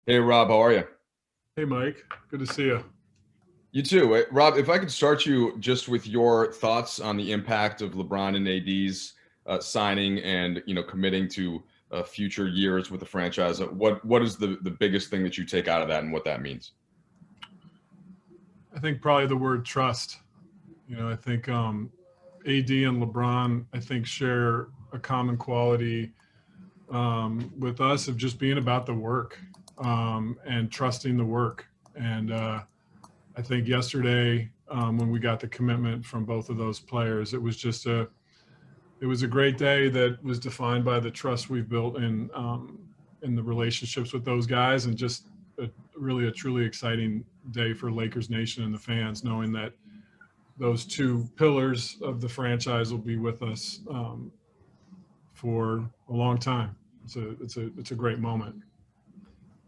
Hey, Rob, how are you? Hey, Mike. Good to see you. You too. Rob, if I could start you just with your thoughts on the impact of LeBron and AD's signing and committing to future years with the franchise. What is the biggest thing that you take out of that and what that means? I think probably the word trust. I think AD and LeBron, I think, share a common quality with us of just being about the work and trusting the work. And I think yesterday, when we got the commitment from both of those players, it was a great day that was defined by the trust we've built in the relationships with those guys, and just really a truly exciting day for Lakers Nation and the fans, knowing that those two pillars of the franchise will be with us for a long time. It's a great moment.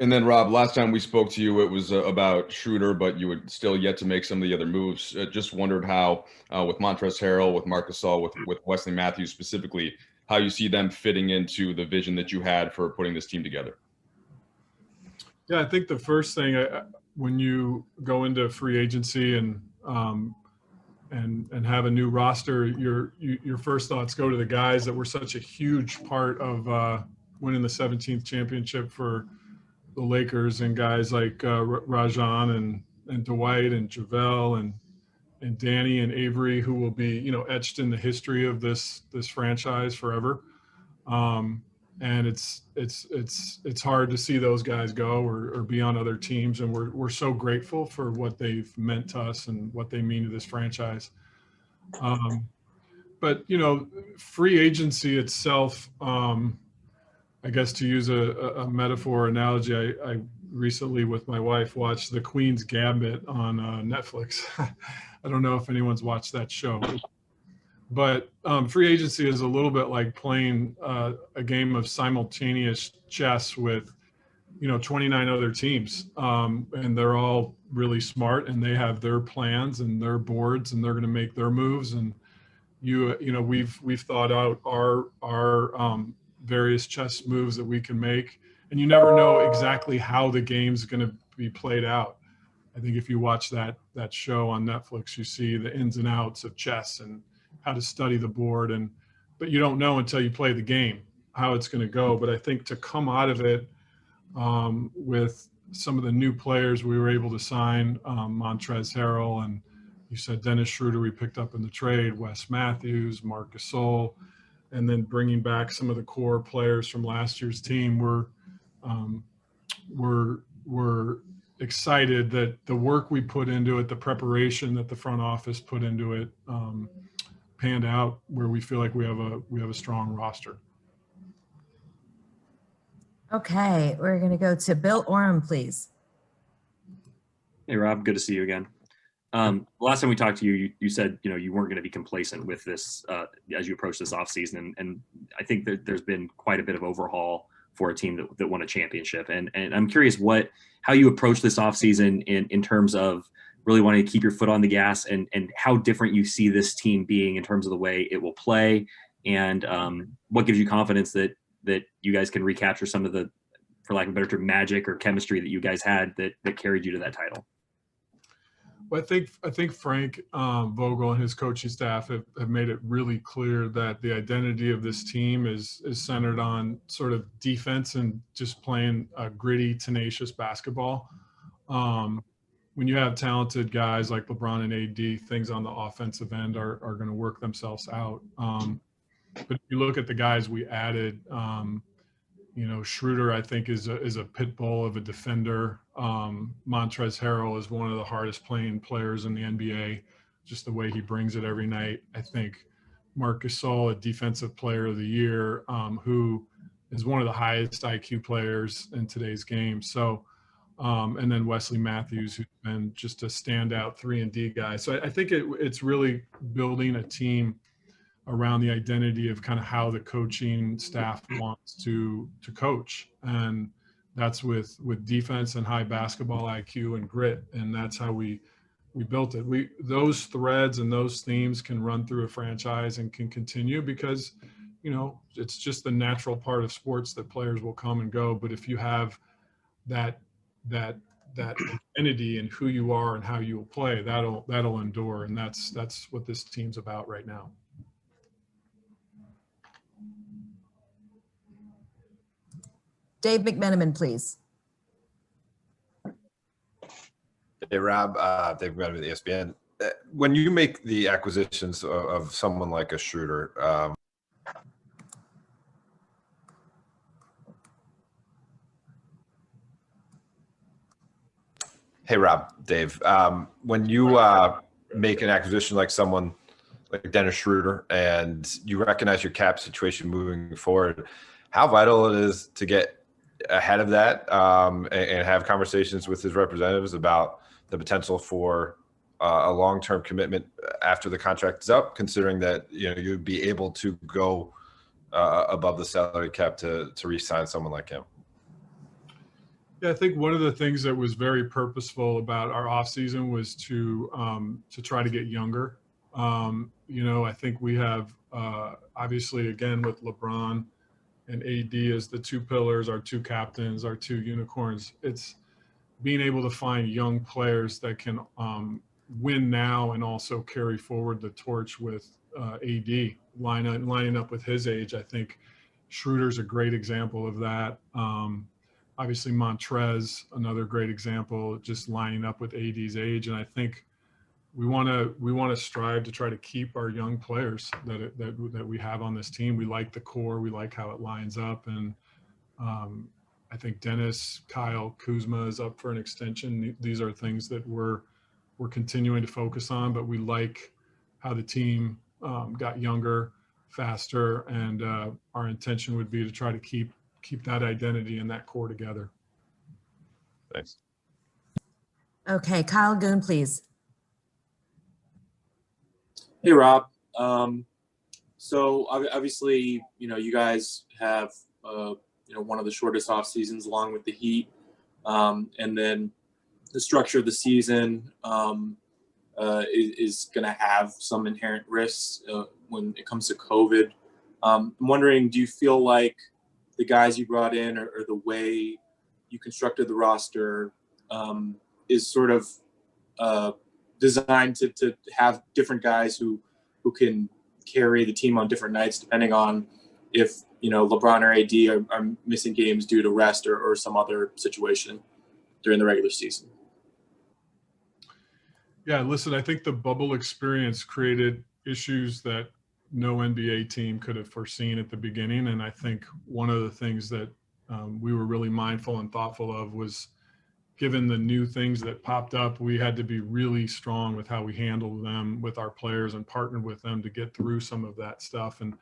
And then, Rob, last time we spoke to you, it was about Schroeder, but you had still yet to make some of the other moves. Just wondered how, with Montrezl Harrell, with Marc Gasol, with Wesley Matthews specifically, how you see them fitting into the vision that you had for putting this team together. Yeah, I think the first thing when you go into free agency and have a new roster, your first thoughts go to the guys that were such a huge part of winning the 17th championship for the Lakers, and guys like Rajon and Dwight and JaVale and Danny and Avery, who will be etched in the history of this franchise forever. Um, and it's hard to see those guys go or be on other teams, and we're so grateful for what they've meant to us and what they mean to this franchise. Um, but free agency itself, I guess, to use a metaphor analogy, I recently with my wife watched The Queen's Gambit on Netflix. I don't know if anyone's watched that show, but free agency is a little bit like playing a game of simultaneous chess with 29 other teams, and they're all really smart, and they have their plans and their boards, and they're going to make their moves. And we've thought out our various chess moves that we can make, and you never know exactly how the game's going to be played out. I think if you watch that show on Netflix, you see the ins and outs of chess and how to study the board, but you don't know until you play the game how it's going to go. But I think to come out of it with some of the new players we were able to sign, Montrezl Harrell, and you said Dennis Schroeder we picked up in the trade, Wes Matthews, Marc Gasol, and then bringing back some of the core players from last year's team. Um, we're excited that the work we put into it, the preparation that the front office put into it, panned out where we feel like we have a strong roster. Okay, we're going to go to Bill Oram, please. Hey, Rob, good to see you again. Last time we talked to you, you said you weren't going to be complacent with this as you approach this offseason, and I think that there's been quite a bit of overhaul for a team that won a championship. And I'm curious how you approach this offseason in terms of really wanting to keep your foot on the gas, and how different you see this team being in terms of the way it will play, and what gives you confidence that you guys can recapture some of the, for lack of a better term, magic or chemistry that you guys had that carried you to that title. Well, I think Frank Vogel and his coaching staff have made it really clear that the identity of this team is centered on sort of defense and just playing gritty, tenacious basketball. When you have talented guys like LeBron and AD, things on the offensive end are going to work themselves out. But if you look at the guys we added, Schroeder, I think, is a pit bull of a defender. Montrezl Harrell is one of the hardest playing players in the NBA, just the way he brings it every night. I think Marc Gasol, a defensive player of the year, who is one of the highest IQ players in today's game. So, and then Wesley Matthews, who's been just a standout 3-and-D guy. So I think it's really building a team around the identity of kind of how the coaching staff wants to coach, and that's with defense and high basketball IQ and grit, and that's how we built it. Those threads and those themes can run through a franchise and can continue because it's just the natural part of sports that players will come and go. But if you have that that identity and who you are and how you will play, that'll endure, and that's what this team's about right now. Dave McMenamin, please. Hey, Rob, Dave McMenamin with ESPN. When you make the acquisitions of someone like a Schroeder, hey, Rob, Dave, when you make an acquisition like someone like Dennis Schroeder and you recognize your cap situation moving forward, how vital it is to get ahead of that and have conversations with his representatives about the potential for a long-term commitment after the contract is up, considering that you'd be able to go above the salary cap to re-sign someone like him. Yeah, I think one of the things that was very purposeful about our offseason was to try to get younger. I think we have obviously, again, with LeBron and AD as the two pillars, our two captains, our two unicorns, it's being able to find young players that can win now and also carry forward the torch with AD, lining up with his age. I think Schroeder's a great example of that. Obviously Montrez, another great example, just lining up with AD's age. And I think we want to strive to try to keep our young players that we have on this team. We like the core, we like how it lines up, and I think Dennis, Kyle, Kuzma is up for an extension. These are things that we're continuing to focus on, but we like how the team got younger, faster, and our intention would be to try to keep that identity and that core together. Thanks. Okay, Kyle Goon, please. Hey, Rob. So obviously, you guys have, one of the shortest off seasons along with the Heat. And then the structure of the season is going to have some inherent risks when it comes to COVID. I'm wondering, do you feel like the guys you brought in or the way you constructed the roster is sort of designed to have different guys who can carry the team on different nights, depending on if LeBron or AD are missing games due to rest or some other situation during the regular season? Yeah, listen, I think the bubble experience created issues that no NBA team could have foreseen at the beginning. And I think one of the things that we were really mindful and thoughtful of was, given the new things that popped up, we had to be really strong with how we handled them with our players and partnered with them to get through some of that stuff. And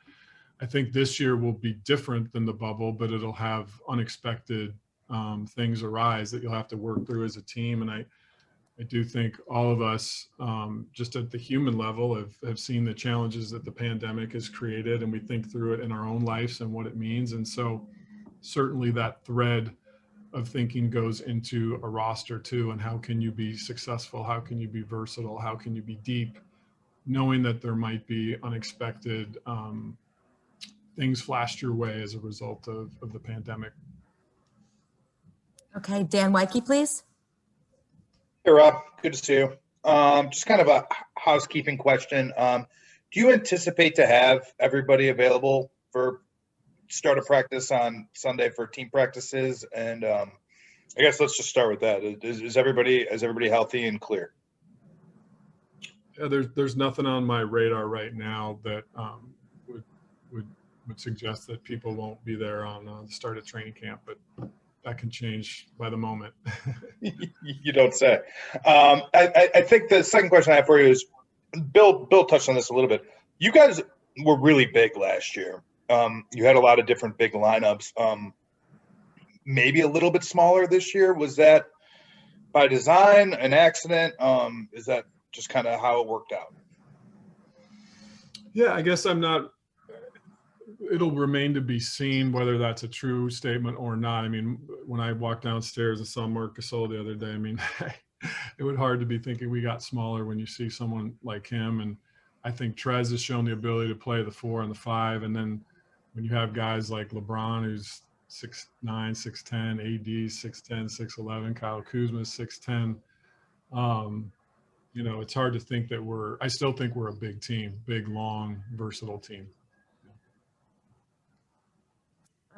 I think this year will be different than the bubble, but it'll have unexpected things arise that you'll have to work through as a team. And I do think all of us, just at the human level, have seen the challenges that the pandemic has created, and we think through it in our own lives and what it means. And so certainly that thread of thinking goes into a roster too, and how can you be successful? How can you be versatile? How can you be deep, knowing that there might be unexpected things flashed your way as a result of the pandemic. Okay, Dan Weike, please. Hey, Rob. Good to see you. Just kind of a housekeeping question. Do you anticipate to have everybody available for start of practice on Sunday for team practices? And I guess let's just start with that. Is everybody healthy and clear? Yeah, there's nothing on my radar right now that would suggest that people won't be there on the start of training camp, but that can change by the moment. You don't say. I think the second question I have for you is, Bill touched on this a little bit. You guys were really big last year. You had a lot of different big lineups. Maybe a little bit smaller this year. Was that by design, an accident? Is that just kind of how it worked out? Yeah, I guess it'll remain to be seen whether that's a true statement or not. I mean, when I walked downstairs and saw Marc Gasol the other day, I mean, it would hard to be thinking we got smaller when you see someone like him. And I think Trez has shown the ability to play the 4 and the 5. And then when you have guys like LeBron, who's 6'9", 6'10", AD 6'10", 6'11", Kyle Kuzma 6'10". It's hard to think that I still think we're a big team, big, long, versatile team.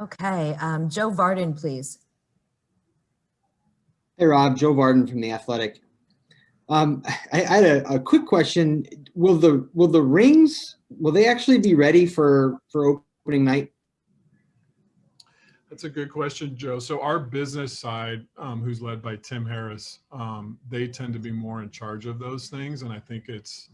Okay, Joe Varden, please. Hey, Rob. Joe Varden from The Athletic. I had a quick question. Will the rings, will they actually be ready for opening night? That's a good question, Joe. So our business side, who's led by Tim Harris, they tend to be more in charge of those things, and I think it's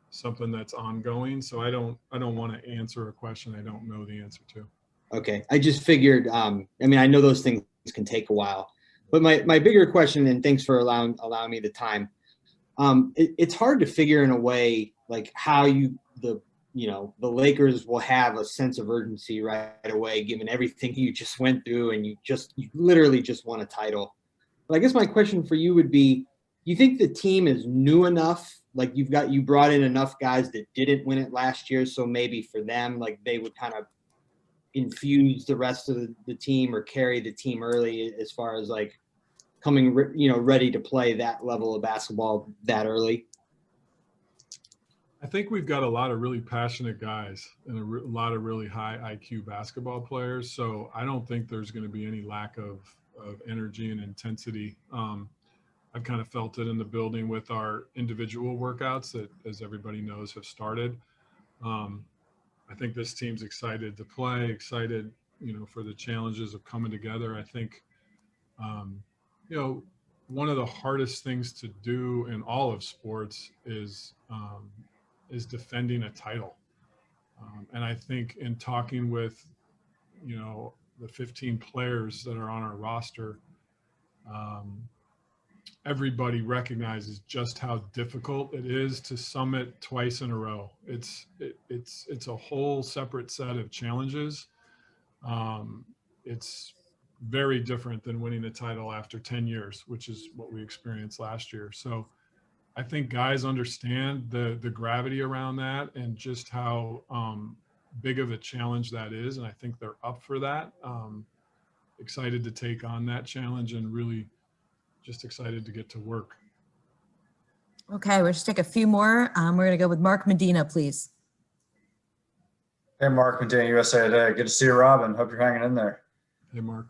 something that's ongoing. So I don't want to answer a question I don't know the answer to. Okay, I just figured. I know those things can take a while, but my bigger question, and thanks for allowing me the time. It's hard to figure in a way like how the Lakers will have a sense of urgency right away, given everything you just went through, and you literally just won a title. But I guess my question for you would be, you think the team is new enough? Like you brought in enough guys that didn't win it last year, so maybe for them, like they would kind of infuse the rest of the team or carry the team early as far as like coming, ready to play that level of basketball that early? I think we've got a lot of really passionate guys and a lot of really high IQ basketball players. So I don't think there's going to be any lack of energy and intensity. I've kind of felt it in the building with our individual workouts that, as everybody knows, have started. I think this team's excited to play, excited, for the challenges of coming together. I think, one of the hardest things to do in all of sports is defending a title. And I think in talking with, the 15 players that are on our roster, everybody recognizes just how difficult it is to summit twice in a row. It's a whole separate set of challenges. It's very different than winning a title after 10 years, which is what we experienced last year. So I think guys understand the gravity around that and just how big of a challenge that is. And I think they're up for that. Excited to take on that challenge and really just excited to get to work. Okay, we'll just take a few more. We're going to go with Mark Medina, please. Hey, Mark Medina, USA Today. Good to see you, Robin. Hope you're hanging in there. Hey, Mark.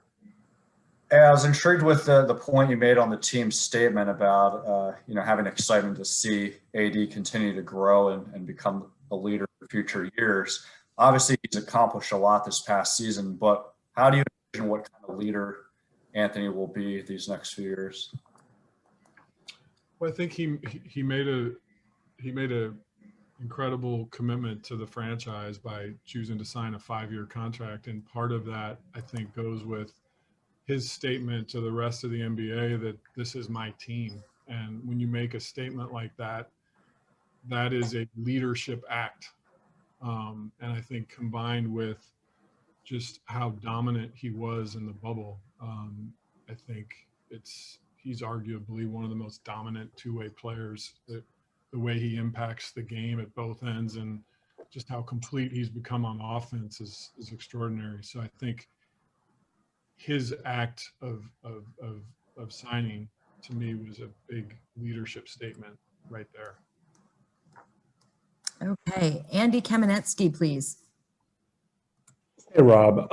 Hey, I was intrigued with the point you made on the team's statement about, having excitement to see AD continue to grow and become a leader for future years. Obviously, he's accomplished a lot this past season, but how do you envision what kind of leader Anthony will be these next few years? Well, I think he made a incredible commitment to the franchise by choosing to sign a 5-year contract, and part of that I think goes with his statement to the rest of the NBA that this is my team. And when you make a statement like that, that is a leadership act. And I think combined with just how dominant he was in the bubble, I think he's arguably one of the most dominant two-way players. The way he impacts the game at both ends and just how complete he's become on offense is extraordinary. So I think his act of signing to me was a big leadership statement right there. Okay, Andy Kamenetsky, please. Hey, Rob.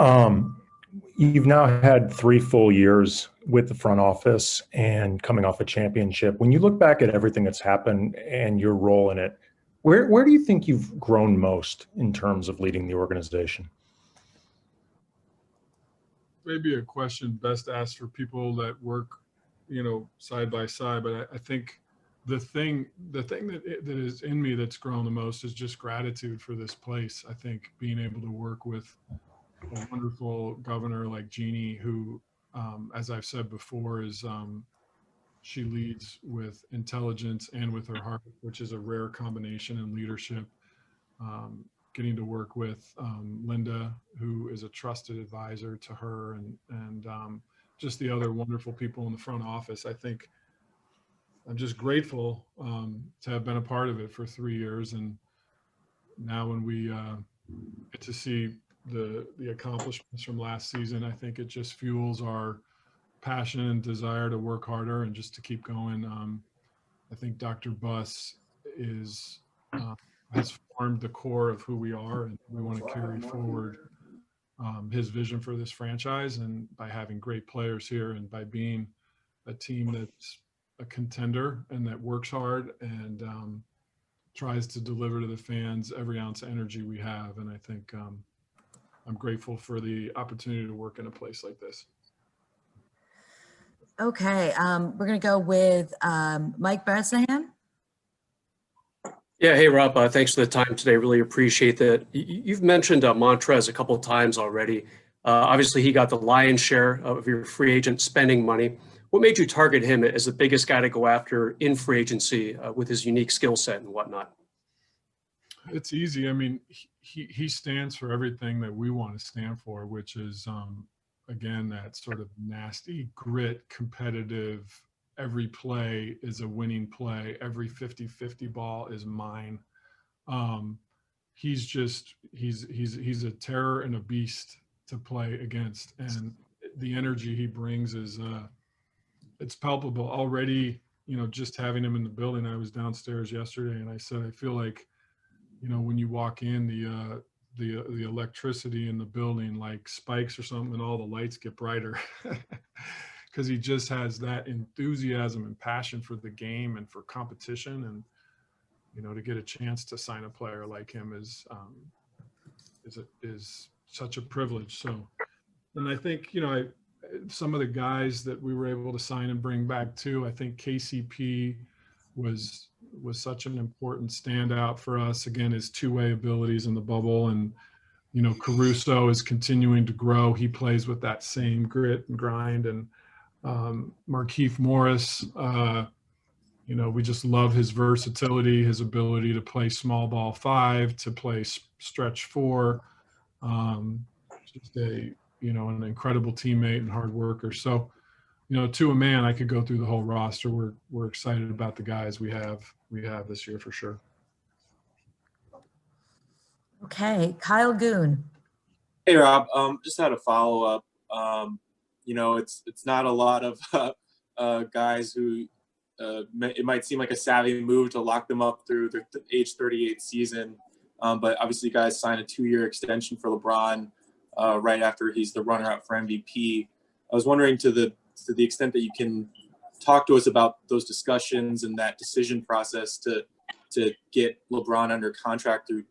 You've now had 3 full years with the front office and coming off a championship. When you look back at everything that's happened and your role in it, where do you think you've grown most in terms of leading the organization? Maybe a question best asked for people that work, side by side. But I think the thing that is in me that's grown the most is just gratitude for this place. I think being able to work with a wonderful governor like Jeannie, who, as I've said before, she leads with intelligence and with her heart, which is a rare combination in leadership. Getting to work with Linda, who is a trusted advisor to her, and just the other wonderful people in the front office. I think I'm just grateful to have been a part of it for 3 years. And now when we get to see the accomplishments from last season. I think it just fuels our passion and desire to work harder and just to keep going. I think Dr. Buss has formed the core of who we are, and we want to carry forward his vision for this franchise. And by having great players here and by being a team that's a contender and that works hard and tries to deliver to the fans every ounce of energy we have. And I think I'm grateful for the opportunity to work in a place like this. Okay, we're going to go with Mike Bresnahan. Yeah, hey, Rob, thanks for the time today. Really appreciate that. You've mentioned Montrez a couple of times already. Obviously, he got the lion's share of your free agent spending money. What made you target him as the biggest guy to go after in free agency with his unique skill set and whatnot? It's easy. I mean, he stands for everything that we want to stand for, which is, again, that sort of nasty grit, competitive, every play is a winning play. Every 50-50 ball is mine. He's a terror and a beast to play against. And the energy he brings is, it's palpable already. Just having him in the building. I was downstairs yesterday and I said, I feel like, when you walk in, the electricity in the building like spikes or something, and all the lights get brighter because he just has that enthusiasm and passion for the game and for competition. And to get a chance to sign a player like him is such a privilege. So, and I think some of the guys that we were able to sign and bring back too. I think KCP was such an important standout for us. Again, his two-way abilities in the bubble, and Caruso is continuing to grow. He plays with that same grit and grind. And Markieff Morris, we just love his versatility, his ability to play small ball 5, to play stretch 4. Just an incredible teammate and hard worker. So, to a man, I could go through the whole roster. We're excited about the guys we have this year for sure. Okay, Kyle Goon. Hey, Rob. Just had a follow up. It's not a lot of guys who it might seem like a savvy move to lock them up through the age 38 season, but obviously, you guys signed a 2-year extension for LeBron right after he's the runner-up for MVP. I was wondering to the extent that you can talk to us about those discussions and that decision process to get LeBron under contract through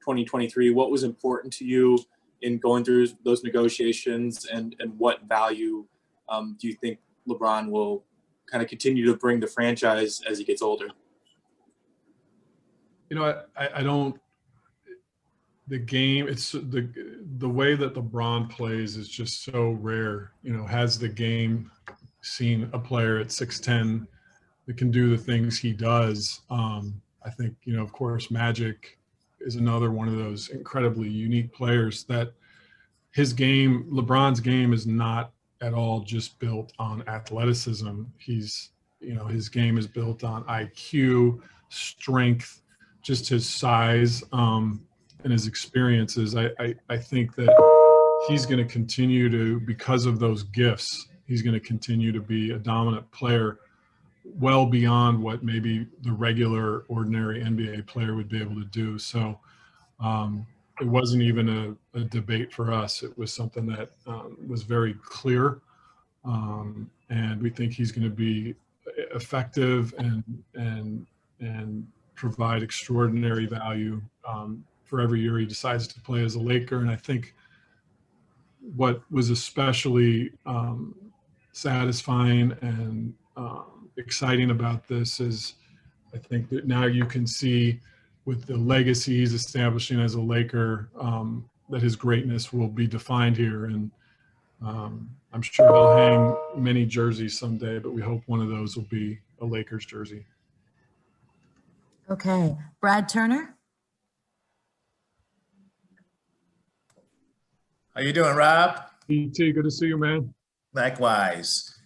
2023. What was important to you in going through those negotiations, and what value do you think LeBron will kind of continue to bring the franchise as he gets older? I don't. The game, it's the way that LeBron plays is just so rare. Has the game seen a player at 6'10" that can do the things he does? I think, of course, Magic is another one of those incredibly unique players that LeBron's game is not at all just built on athleticism. His game is built on IQ, strength, just his size, and his experiences. I think that he's going to continue to, because of those gifts, he's going to continue to be a dominant player well beyond what maybe the regular, ordinary NBA player would be able to do. So it wasn't even a debate for us. It was something that was very clear. And we think he's going to be effective and provide extraordinary value for every year he decides to play as a Laker. And I think what was especially satisfying and exciting about this is I think that now you can see with the legacy he's establishing as a Laker that his greatness will be defined here. And I'm sure he'll hang many jerseys someday, but we hope one of those will be a Lakers jersey. Okay, Brad Turner. How you doing, Rob? E.T., good to see you, man. Likewise.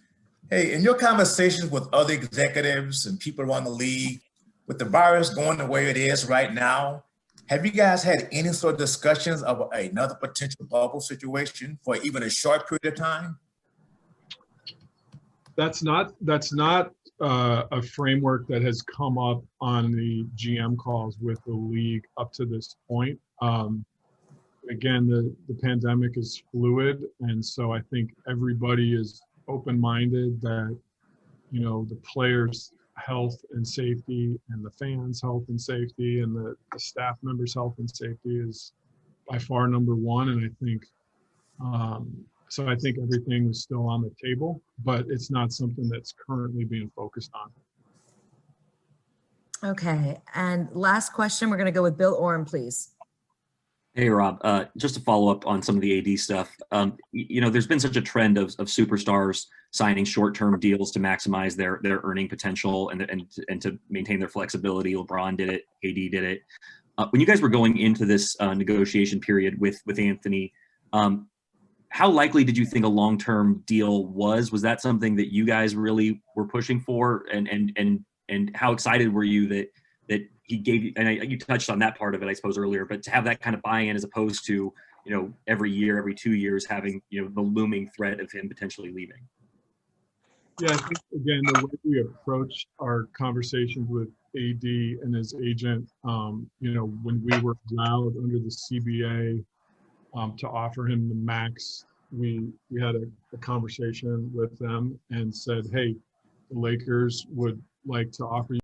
Hey, in your conversations with other executives and people around the league, with the virus going the way it is right now, Have you guys had any sort of discussions of another potential bubble situation for even a short period of time? That's not a framework that has come up on the GM calls with the league up to this point. Again, the pandemic is fluid, and so I think everybody is open-minded that, you know, the players' health and safety and the fans' health and safety and the staff members' health and safety is by far number one. And I think, so I think everything is still on the table, but it's not something that's currently being focused on. Okay, and last question, we're going to go with Bill Orm, please. Hey, Rob, just to follow up on some of the AD stuff, you know, there's been such a trend of superstars signing short-term deals to maximize their earning potential and to maintain their flexibility. LeBron did it, AD did it. When you guys were going into this negotiation period with Anthony, how likely did you think a long-term deal was? Was that something that you guys really were pushing for? And how excited were you that he gave you, and you touched on that part of it, I suppose, earlier, but to have that kind of buy-in as opposed to, you know, every year, every 2 years, having, you know, the looming threat of him potentially leaving? Yeah, I think, again, the way we approached our conversations with AD and his agent, you know, when we were allowed under the CBA to offer him the max, we had a conversation with them and said, hey, the Lakers would like to offer you